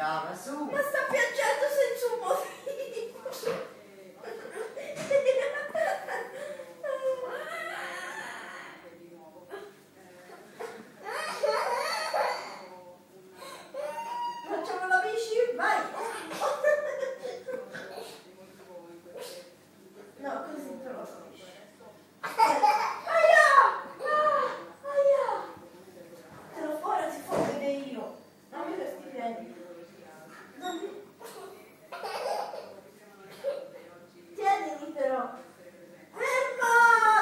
brava, su. Ma sta piangendo senza un motivo. Facciamo la bici? Vai! No, così te lo capisci. Aia! Aia! Te lo fuori, ti faccio vedere io. Dammi questi piedi. Dammi. Tienili però. Fermo!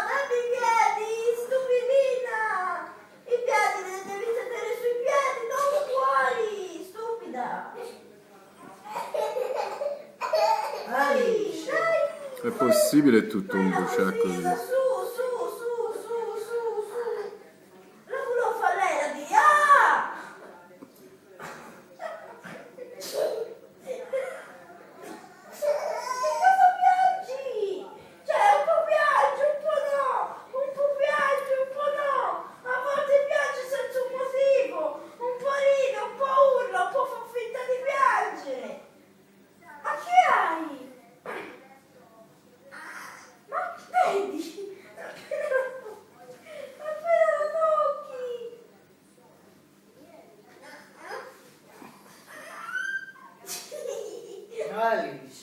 Dammi i piedi, stupidina! I piedi li devi tenere sui piedi, non fuori, stupida! Dai, dai! È possibile tutto un bruciacco Su, così? su! La volevo fare lei la di... Ah! Che cosa piangi? Cioè, un po' piangi, un po' no! Un po' piangi, un po' no! A volte piange senza un motivo! Un po' ride, un po' urla, un po' fa finta di piangere! Ma che hai? Ma vedi? Appena la tocchi! Alice.